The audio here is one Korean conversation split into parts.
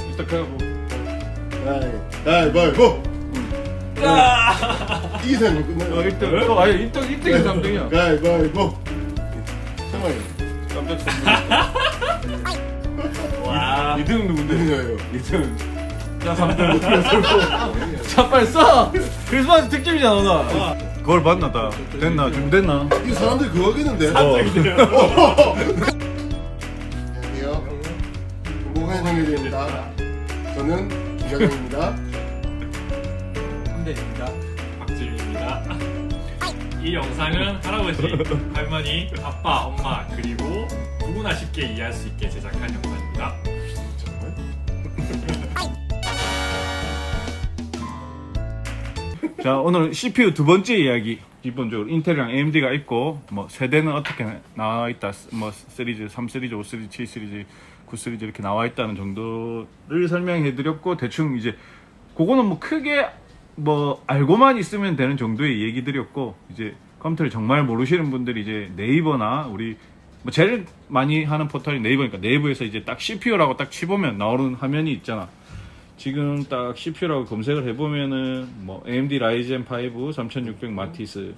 일단 가고. 가위바위보. 이기사님 끝나요. 1등. 아니 1등이 3등이야. 가위바위보. 상황이. 깜짝 와. 2등은 누군데? 누구냐요? 2등. 자 3등. 자 빨리 써. 크리스마스 특집이잖아 오늘. 그걸 봤나 다. 됐나? 준비됐나? 이 사람들 그거 하겠는데? 안녕하세요. 안녕하세요. 공공한 상계대입니다. 저는 김과장입니다. 한대입니다. 박지윤입니다. 이 영상은 할아버지, 할머니, 아빠, 엄마 그리고 누구나 쉽게 이해할 수 있게 제작한 영상입니다. 자 오늘 CPU 두 번째 이야기. 기본적으로 인텔이랑 AMD가 있고 뭐 세대는 어떻게 나와 있다. 뭐 시리즈 3 시리즈, 5 시리즈, 7 시리즈, 9 시리즈 이렇게 나와 있다는 정도를 설명해 드렸고 대충 이제 그거는 뭐 크게 뭐 알고만 있으면 되는 정도의 얘기 드렸고 이제 컴퓨터를 정말 모르시는 분들이 이제 네이버나 우리 뭐 제일 많이 하는 포털이 네이버니까 네이버에서 이제 딱 CPU라고 딱 치보면 나오는 화면이 있잖아. 지금 딱 CPU라고 검색을 해보면은 뭐 AMD 라이젠 5 3600 마티스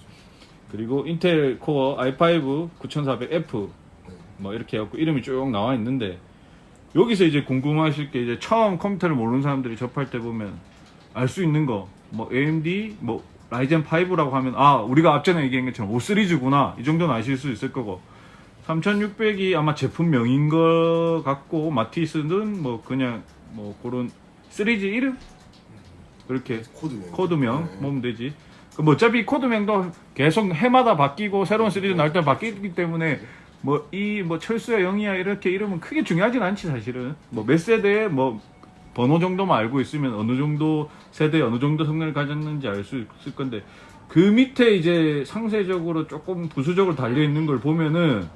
그리고 인텔 코어 i5 9400F 뭐 이렇게 해갖고 이름이 쭉 나와 있는데 여기서 이제 궁금하실 게 이제 처음 컴퓨터를 모르는 사람들이 접할 때 보면 알 수 있는 거 뭐 AMD 뭐 라이젠 5라고 하면 아 우리가 앞전에 얘기한 것처럼 5 시리즈구나 이 정도는 아실 수 있을 거고 3600이 아마 제품명인 것 같고 마티스는 뭐 그냥 뭐 그런 시리즈 이름? 그렇게 코드명 네. 보면 되지. 뭐 어차피 코드명도 계속 해마다 바뀌고 새로운 시리즈 나올 때 바뀌기 때문에 뭐 이 뭐 철수야 영이야 이렇게 이름은 크게 중요하진 않지 사실은. 뭐 몇 세대에 뭐 번호 정도만 알고 있으면 어느 정도 세대에 어느 정도 성능을 가졌는지 알 수 있을 건데 그 밑에 이제 상세적으로 조금 부수적으로 달려 있는 걸 보면은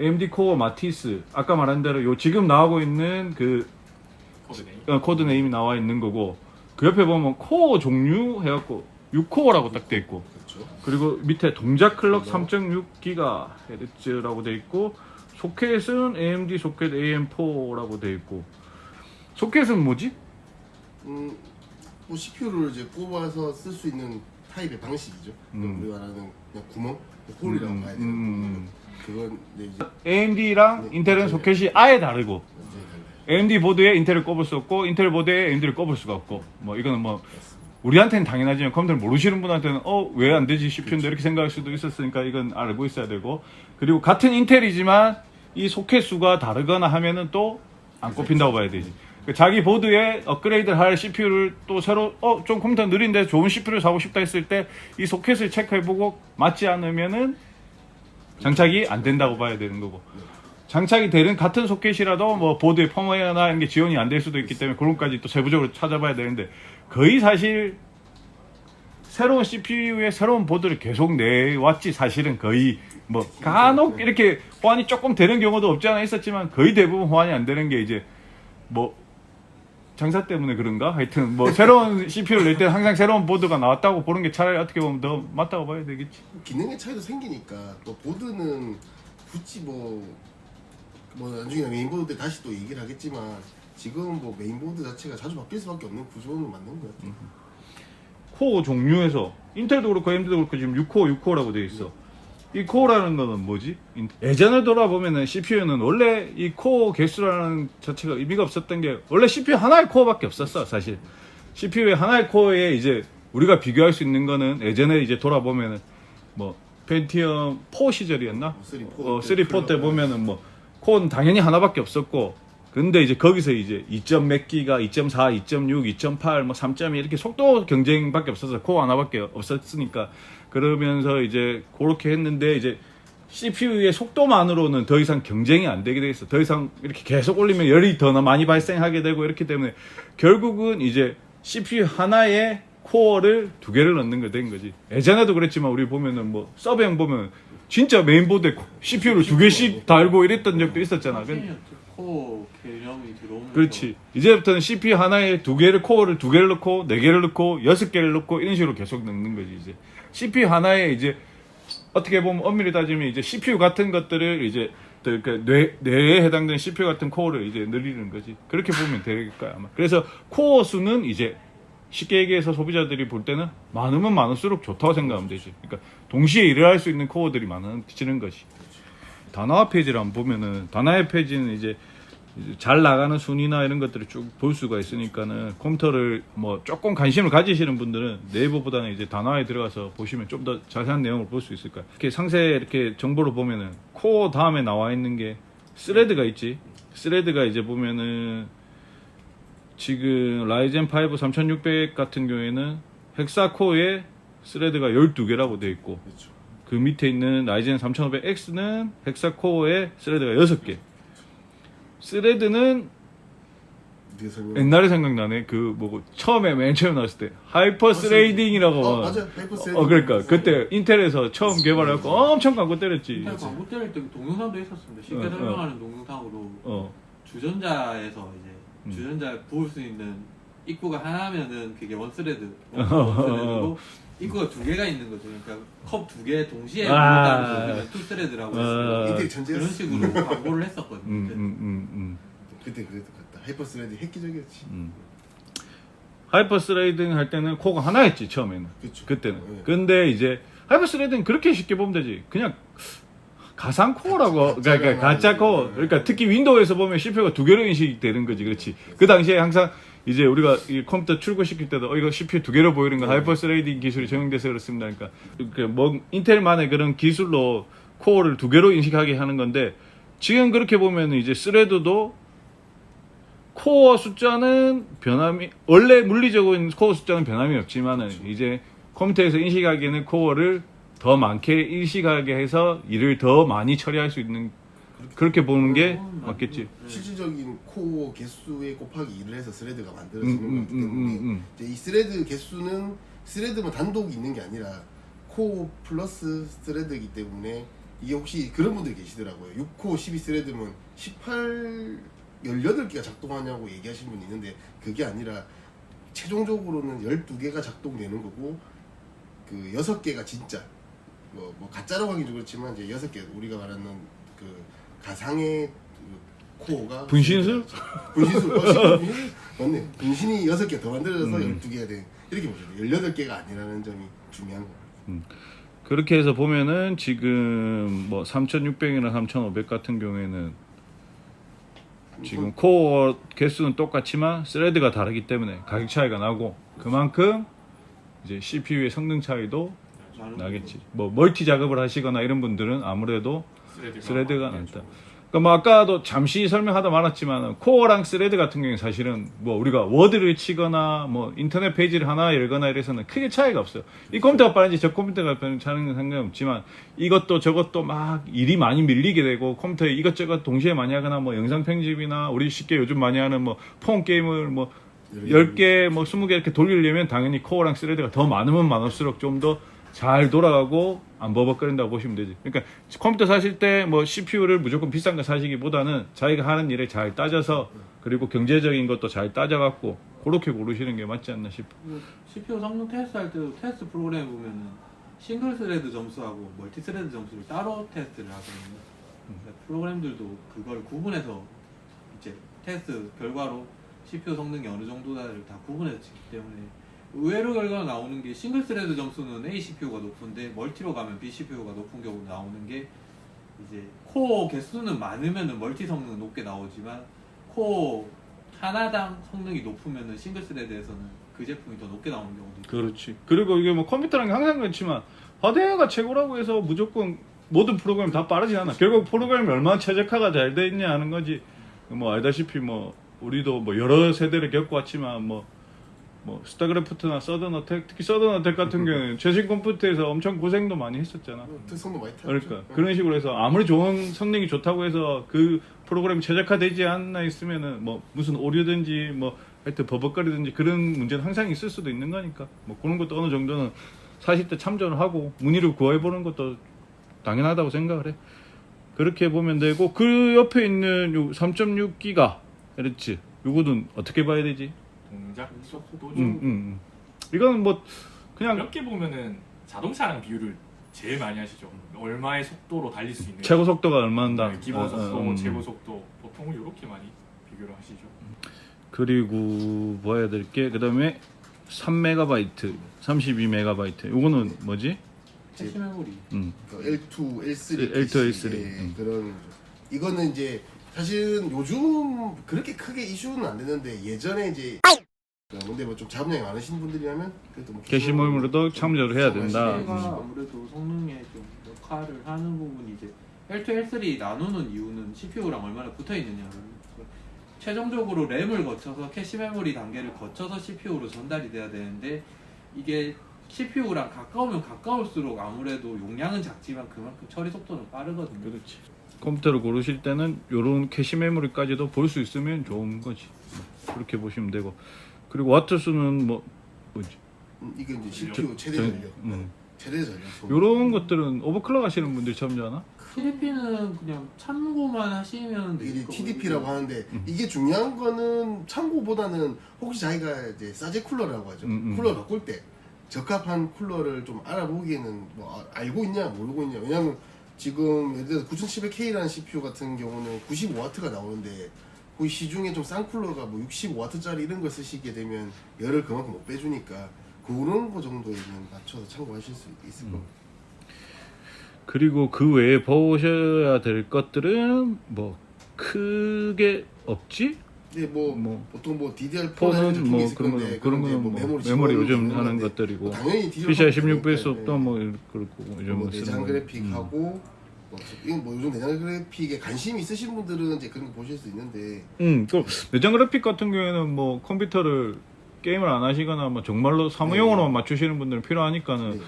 AMD 코어 마티스 아까 말한 대로 요 지금 나오고 있는 그 코드 네임이 나와 있는 거고 그 옆에 보면 코어 종류 해갖고 6코어라고 딱 돼 있고 그렇죠. 그리고 밑에 동작 클럭 3.6GHz라고 돼 있고 소켓은 AMD 소켓 AM4라고 돼 있고 소켓은 뭐지? 뭐 CPU를 이제 꼽아서 쓸 수 있는 타입의 방식이죠. 우리가 말하는 그냥 구멍, 홀이라고 봐야 되는 그건 이제 AMD랑 네, 인텔은 네. 소켓이 아예 다르고 완전히 달라요. AMD 보드에 인텔을 꼽을 수 없고 인텔 보드에 AMD를 꼽을 수가 없고 뭐 이거는 뭐 우리한테는 당연하지만 컴퓨터를 모르시는 분한테는 왜 안 되지 CPU인데 이렇게 생각할 수도 있었으니까 이건 알고 있어야 되고 그리고 같은 인텔이지만 이 소켓 수가 다르거나 하면은 또 안 꼽힌다고 봐야 되지. 자기 보드에 업그레이드를 할 CPU를 또 새로 좀 컴퓨터 느린데 좋은 CPU를 사고 싶다 했을 때 이 소켓을 체크해보고 맞지 않으면은 장착이 안 된다고 봐야 되는 거고 장착이 되는 같은 소켓이라도 뭐 보드의 펌웨어나 이런 게 지원이 안 될 수도 있기 때문에 그런 것까지 또 세부적으로 찾아봐야 되는데 거의 사실 새로운 CPU에 새로운 보드를 계속 내왔지 사실은 거의 뭐 간혹 이렇게 호환이 조금 되는 경우도 없지 않아 있었지만 거의 대부분 호환이 안 되는 게 이제 뭐 장사 때문에 그런가? 하여튼 뭐 새로운 CPU를 낼 때 항상 새로운 보드가 나왔다고 보는 게 차라리 어떻게 보면 더 맞다고 봐야 되겠지. 기능의 차이도 생기니까 또 보드는 굳이 뭐 나중에 메인보드 때 다시 또 얘기를 하겠지만 지금 뭐 메인보드 자체가 자주 바뀔 수밖에 없는 구조는 맞는 것 같아요. 코어 종류에서 인텔도 그렇고 AMD도 그렇고 지금 6코어라고 되어 있어. 이 코어라는 거는 뭐지? 예전에 돌아보면은 CPU는 원래 이 코어 개수라는 자체가 의미가 없었던 게 원래 CPU 하나의 코어밖에 없었어 사실. CPU의 하나의 코어에 이제 우리가 비교할 수 있는 거는 예전에 이제 돌아보면은 뭐 펜티엄 4 시절이었나? 3, 4 때 보면은 뭐 코어는 당연히 하나밖에 없었고 근데 이제 거기서 이제 2점 몇 기가 2.4, 2.6, 2.8, 뭐 3.2 이렇게 속도 경쟁밖에 없어서 코어 하나밖에 없었으니까 그러면서 이제 그렇게 했는데 이제 CPU의 속도만으로는 더 이상 경쟁이 안 되게 돼 있어. 더 이상 이렇게 계속 올리면 열이 더 많이 발생하게 되고 이렇기 때문에 결국은 이제 CPU 하나에 코어를 두 개를 넣는 거 된 거지. 예전에도 그랬지만 우리 보면은 뭐 서브형 보면 진짜 메인보드에 CPU를 두 개씩 달고 이랬던 적도 있었잖아. 코어 개념이 들어오면서 그렇지. 이제부터는 CPU 하나에 두 개를 코어를 두 개를 넣고 네 개를 넣고 여섯 개를 넣고 이런 식으로 계속 넣는 거지 이제. CPU 하나에 이제 어떻게 보면 엄밀히 따지면 이제 CPU 같은 것들을 이제 그러니까 뇌에 해당되는 CPU 같은 코어를 이제 늘리는 거지. 그렇게 보면 될 거야 아마. 그래서 코어 수는 이제 쉽게 얘기해서 소비자들이 볼 때는 많으면 많을수록 좋다고 생각하면 되지. 그러니까 동시에 일을 할 수 있는 코어들이 많아지는 것이. 단화화 페이지를 한번 보면은 단화화 페이지는 이제 잘 나가는 순위나 이런 것들을 쭉 볼 수가 있으니까는 컴퓨터를 뭐 조금 관심을 가지시는 분들은 네이버보다는 이제 단화에 들어가서 보시면 좀 더 자세한 내용을 볼 수 있을 거야. 이렇게 상세 이렇게 정보를 보면은 코어 다음에 나와 있는 게 스레드가 있지. 스레드가 이제 보면은 지금 라이젠 5 3600 같은 경우에는 헥사코어에 스레드가 12개라고 되어 있고 그렇죠. 그 밑에 있는 라이젠 3500X는 헥사코어에 스레드가 6개. 스레드는 네가 설명. 옛날에 생각나네. 그 뭐고 처음에 맨 처음 나왔을 때 하이퍼 스레이딩이라고. 맞아. 하이퍼 스레이딩. 그러니까 그때 인텔에서 처음 개발해갖고 엄청 광고 때렸지. 인텔 광고 때릴 때 동영상도 있었습니다. 쉽게 어, 설명하는 동영상으로 어. 주전자에서 이제 주전자 부을 수 있는 입구가 하나면은 그게 원스레드, 어. 원스레드고 입구가 두 개가 있는 거죠. 그러니까 컵 두 개 동시에 아. 부는다는 거 우리가 투스레드라고 아. 했어요. 인텔 전제였어. 그런 식으로 광고를 했었거든요. 그때 그랬던 것 같다. 하이퍼 스레이딩 획기적이었지. 하이퍼 스레이딩 할 때는 코어가 하나였지 처음에는. 그쵸. 그때는. 네. 근데 이제 하이퍼 스레이딩 그렇게 쉽게 보면 되지. 그냥 가상 코어라고. 그러니까 가짜 코어. 그러니까 특히 윈도우에서 보면 CPU가 두 개로 인식이 되는 거지. 그렇지. 그 당시에 항상 이제 우리가 이 컴퓨터 출고시킬 때도 이거 CPU 두 개로 보이는 거 하이퍼 스레이딩 기술이 적용돼서 그렇습니다. 그러니까 뭐 인텔만의 그런 기술로 코어를 두 개로 인식하게 하는 건데 지금 그렇게 보면 이제 스레드도 코어 숫자는 변함이 원래 물리적인 코어 숫자는 변함이 없지만은 이제 컴퓨터에서 인식하기에는 코어를 더 많게 인식하게 해서 일을 더 많이 처리할 수 있는 그렇게 보는 게 맞겠지. 실질적인 코어 개수에 곱하기 1을 해서 스레드가 만들어지는 거기 때문에 이제 이 스레드 개수는 스레드만 단독 있는 게 아니라 코어 플러스 스레드이기 때문에 이게 혹시 그런 분들이 계시더라고요. 6코어 12스레드면 18개가 작동하냐고 얘기하시는 분이 있는데 그게 아니라 최종적으로는 12개가 작동되는 거고 그 6개가 진짜 뭐 가짜라고 하긴 좀 그렇지만 이제 6개 우리가 말하는 그 가상의 그 코어가 분신술? 분신술 맞네. 분신이 6개 더 만들어져서 12개가 된 이렇게 보죠. 18개가 아니라는 점이 중요한 거예요. 그렇게 해서 보면은 지금 뭐 3600이나 3500 같은 경우에는 지금 코어 개수는 똑같지만 스레드가 다르기 때문에 가격 차이가 나고 그만큼 이제 CPU의 성능 차이도 나겠지. 뭐 멀티 작업을 하시거나 이런 분들은 아무래도 스레드가 낫다. 그러니까 뭐 아까도 잠시 설명하다 말았지만 코어랑 스레드 같은 경우는 사실은 뭐 우리가 워드를 치거나 뭐 인터넷 페이지를 하나 열거나 이래서는 크게 차이가 없어요. 이 컴퓨터가 빠른지 저 컴퓨터가 빠른지 차이는 상관없지만 이것도 저것도 막 일이 많이 밀리게 되고 컴퓨터에 이것저것 동시에 많이 하거나 뭐 영상 편집이나 우리 쉽게 요즘 많이 하는 뭐 폰 게임을 뭐 10개 뭐 20개 이렇게 돌리려면 당연히 코어랑 스레드가 더 많으면 많을수록 좀 더 잘 돌아가고 안 버벅거린다고 보시면 되지. 그러니까 컴퓨터 사실 때 뭐 CPU를 무조건 비싼 거 사시기보다는 자기가 하는 일을 잘 따져서 그리고 경제적인 것도 잘 따져갖고 그렇게 고르시는 게 맞지 않나 싶어. CPU 성능 테스트 할 때도 테스트 프로그램 보면은 싱글 스레드 점수하고 멀티 스레드 점수를 따로 테스트를 하거든요. 프로그램들도 그걸 구분해서 이제 테스트 결과로 CPU 성능이 어느 정도다를 다 구분해서 찍기 때문에 의외로 결과가 나오는 게 싱글 스레드 점수는 A CPU가 높은데 멀티로 가면 B CPU가 높은 경우 나오는 게 이제 코어 개수는 많으면은 멀티 성능은 높게 나오지만 코어 하나당 성능이 높으면은 싱글 스레드에서는 그 제품이 더 높게 나오는 경우도 있고. 그렇지. 그리고 이게 뭐 컴퓨터랑 항상 그렇지만 하드웨어가 최고라고 해서 무조건 모든 프로그램 다 빠르지 않아. 결국 프로그램이 얼마나 최적화가 잘 돼 있냐 하는 거지. 뭐 알다시피 뭐 우리도 뭐 여러 세대를 겪어왔지만 뭐 스타크래프트나 서든어택, 특히 서든어택 같은 경우는 최신 컴퓨터에서 엄청 고생도 많이 했었잖아. 특성도 많이 타죠. 그러니까 그런 식으로 해서 아무리 좋은 성능이 좋다고 해서 그 프로그램이 최적화되지 않나 있으면은 뭐 무슨 오류든지 뭐 하여튼 버벅거리든지 그런 문제는 항상 있을 수도 있는 거니까 뭐 그런 것도 어느 정도는 사실 때 참조를 하고 문의를 구해보는 것도 당연하다고 생각을 해. 그렇게 보면 되고 그 옆에 있는 요 3.6기가 그렇지. 요거는 어떻게 봐야 되지? 동작 속도 좀 이거는 뭐 그냥 이렇게 보면은 자동차랑 비율을 제일 많이 하시죠. 얼마의 속도로 달릴 수 있는 최고 속도가 얼마인다. 네, 기본 속도, 아, 최고 속도 보통은 이렇게 많이 비교를 하시죠. 그리고 뭐 해야 될 게 그다음에 3MB, 32MB. 요거는 뭐지? 캐시 메모리. 그 L2, L3, L2, PC, L3. 예, 그런 이거는 이제 사실은 요즘 그렇게 크게 이슈는 안 되는데 예전에 이제 근데 뭐 좀 자본량이 많으신 분들이라면 그래도 뭐 게시물로도 참조를 해야 된다. 시계가 아무래도 성능에 좀 역할을 하는 부분이 이제 L2, L3 나누는 이유는 CPU랑 얼마나 붙어 있느냐. 최종적으로 램을 거쳐서 캐시 메모리 단계를 거쳐서 CPU로 전달이 돼야 되는데 이게 CPU랑 가까우면 가까울수록 아무래도 용량은 작지만 그만큼 처리 속도는 빠르거든요. 그렇지. 컴퓨터를 고르실 때는 요런 캐시 메모리까지도 볼 수 있으면 좋은 거지. 그렇게 보시면 되고. 그리고 와트 수는 뭐지? 이게 이제 CPU 최대 전- 전력, 최대 전력. 요런 것들은 오버클럭 하시는 분들이 참조하나? TDP는 그냥 참고만 하시면 이게 되니까 TDP라고 하는데 이게 중요한 거는 참고보다는 혹시 자기가 이제 사제 쿨러라고 하죠. 쿨러 바꿀 때 적합한 쿨러를 좀 알아보기에는 뭐 알고 있냐 모르고 있냐. 왜냐면 지금 예를 들어서 9700K라는 CPU 같은 경우는 95W가 나오는데 그 시중에 좀 싼 쿨러가 뭐 65W짜리 이런 걸 쓰시게 되면 열을 그만큼 못 빼주니까 그런 거 정도에는 맞춰서 참고하실 수 있을 겁니다. 그리고 그 외에 보셔야 될 것들은 뭐 크게 없지? 근데 뭐, 뭐 보통 뭐 DDR4는 폰은 뭐 있을 건데 그런 거는 뭐 뭐 메모리 메모리 요즘 집어넣는 하는 건데 것들이고 당연히 DDR4 PCI 16 네. 배수업도 뭐 그렇고 요즘 뭐 쓰는 내장 거. 그래픽하고 뭐, 이건 뭐 요즘 내장 그래픽에 관심이 있으신 분들은 이제 그런 거 보실 수 있는데 그 내장 그래픽 같은 경우에는 뭐 컴퓨터를 게임을 안 하시거나 뭐 정말로 사무용으로만 맞추시는 분들은 필요하니까는 네.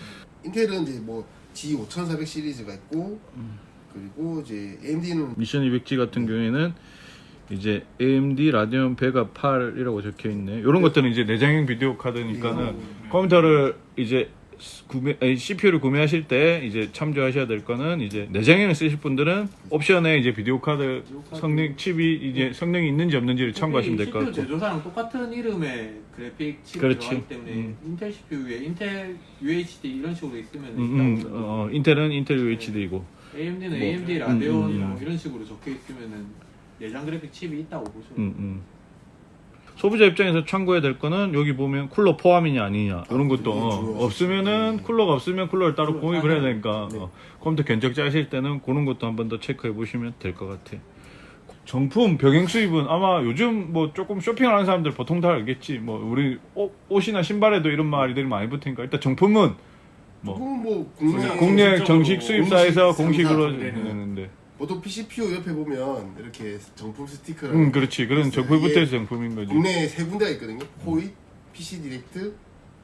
인텔은 이제 뭐 G5400 시리즈가 있고 그리고 이제 AMD는 미션 200G 같은 경우에는 이제 AMD 라디온 베가 8이라고 적혀 있네. 이런 것들은 이제 내장형 비디오 카드니까는 컴퓨터를 이제 CPU를 구매하실 때 이제 참조하셔야 될 거는 이제 내장형을 쓰실 분들은 옵션에 이제 비디오 카드 성능 칩이 이제 성능이 있는지 없는지를 참고하시면 될 것 CPU 같고. 제조사랑 똑같은 이름의 그래픽 칩이 그렇지. 들어가기 때문에 인텔 CPU에 인텔 UHD 이런 식으로 있으면 인텔은 인텔 UHD이고 AMD는 뭐, AMD 라데온 음. 뭐 이런 식으로 적혀 있으면은 내장 그래픽 칩이 있다고 보시면 돼요. 소비자 입장에서 참고해야 될 거는 여기 보면 쿨러 포함이냐 아니냐 이런 것도 중요하죠. 없으면은 쿨러가 없으면 쿨러를 따로 구입을 해야 되니까 네. 컴퓨터 견적자 하실 때는 그런 것도 한 번 더 체크해 보시면 될 것 같아. 정품 병행 수입은 아마 요즘 뭐 조금 쇼핑을 하는 사람들 보통 다 알겠지. 뭐 우리 옷이나 신발에도 이런 말들이 많이 붙으니까 일단 정품은 뭐 조금 뭐 국내 정식 수입사에서 공식 공식으로 상사 내는데. 보통 PCPU 옆에 보면 이렇게 정품 스티커랑 그렇지. 그런 있어요. 정품이 붙어 이게 있어 정품인 거지. 국내에 세 군데가 있거든요. 코이, PC 디렉트,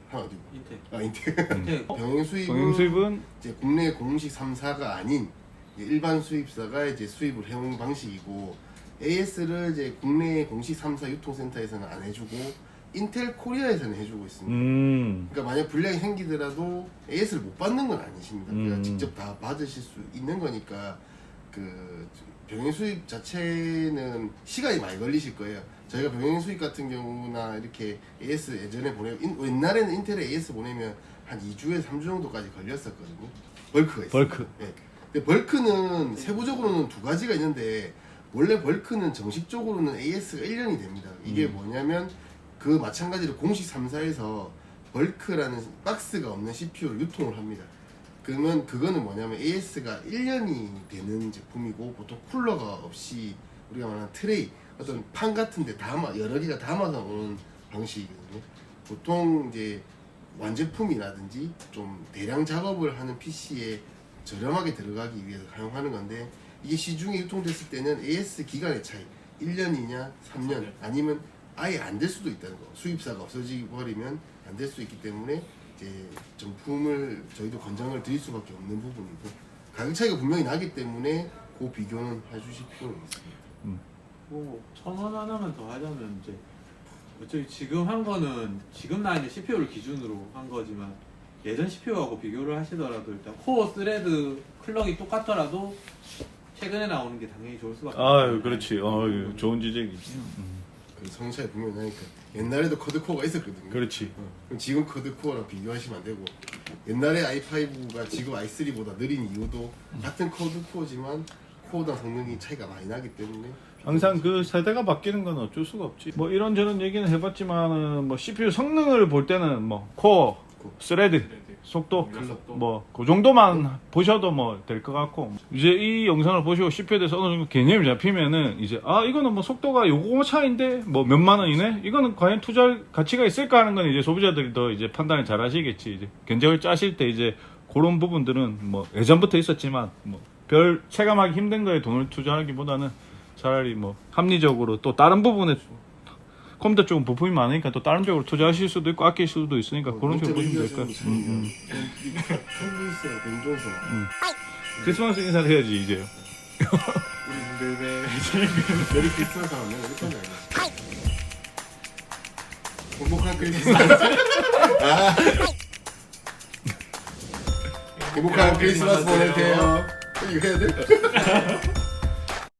하나 어디고? 인텔. 인텔. 인텔. 병행 수입은 병행 수입은 이제 국내 공식 3사가 아닌 이제 일반 수입사가 이제 수입을 해온 방식이고 AS를 이제 국내 공식 3사 유통센터에서는 안 해주고 인텔 코리아에서는 해주고 있습니다. 그러니까 만약 불량이 생기더라도 AS를 못 받는 건 아니십니다. 그러니까 직접 다 받으실 수 있는 거니까 그 병행 수입 자체는 시간이 많이 걸리실 거예요. 저희가 병행 수입 같은 경우나 이렇게 AS 예전에 옛날에는 인텔에 AS 보내면 한 2주에서 3주 정도까지 걸렸었거든요. 벌크가 있어요. 벌크. 네. 근데 벌크는 세부적으로는 두 가지가 있는데 원래 벌크는 정식적으로는 AS가 1년이 됩니다. 이게 뭐냐면 그 마찬가지로 공식 3사에서 벌크라는 박스가 없는 CPU를 유통을 합니다. 그러면 그거는 뭐냐면 AS가 1년이 되는 제품이고 보통 쿨러가 없이 우리가 말하는 트레이 어떤 판 같은데 담아 여러 개가 담아서 오는 방식이거든요. 보통 이제 완제품이라든지 좀 대량 작업을 하는 PC에 저렴하게 들어가기 위해서 사용하는 건데 이게 시중에 유통됐을 때는 AS 기간의 차이 1년이냐 3년 아니면 아예 안 될 수도 있다는 거. 수입사가 없어지고 버리면 안 될 수 있기 때문에 이제 정품을 저희도 권장을 드릴 수밖에 없는 부분이고 가격 차이가 분명히 나기 때문에 그 비교는 해주실 필요는 있습니다. 뭐 1,000원 하나만 더 하자면 이제 어차피 지금 한 거는 지금 나 있는 CPU를 기준으로 한 거지만 예전 CPU하고 비교를 하시더라도 일단 코어 스레드 클럭이 똑같더라도 최근에 나오는 게 당연히 좋을 수밖에 아유 그렇지. 좋은 지적이지. 그 성능 차이 분명히 나니까 옛날에도 쿼드코어가 있었거든요. 그렇지. 그럼 지금 쿼드코어랑 비교하시면 안 되고 옛날에 i5가 지금 i3보다 느린 이유도 같은 코드 코어지만 코어당 성능이 차이가 많이 나기 때문에 항상 그 세대가 바뀌는 건 어쩔 수가 없지. 뭐 이런저런 얘기는 해봤지만은 뭐 CPU 성능을 볼 때는 뭐 코어, 스레드, 속도 뭐 그 정도만 보셔도 뭐 될 것 같고, 이제 이 영상을 보시고 CPU에 대해서 어느 정도 개념이 잡히면은 이제 아 이거는 뭐 속도가 요거 차인데 뭐 몇만 원이네, 이거는 과연 투자할 가치가 있을까 하는 건 이제 소비자들이 더 이제 판단을 잘 하시겠지. 이제 견적을 짜실 때 이제 그런 부분들은 뭐 예전부터 있었지만 뭐 별 체감하기 힘든 거에 돈을 투자하기보다는 차라리 뭐 합리적으로 또 다른 부분에 컴퓨터 쪽은 부품이 많으니까 또 다른 쪽으로 투자하실 수도 있고 아낄 수도 있으니까 그런 식으로 보시면 될 것 같아요. 컴퓨터랑 벤존스 크리스마스 인사를 해야지 이제. 메리 크리스마스 하면 이렇게 하는 거야. 행복한 크리스마스. 행복한 크리스마스 보내세요. 이거 해야 돼?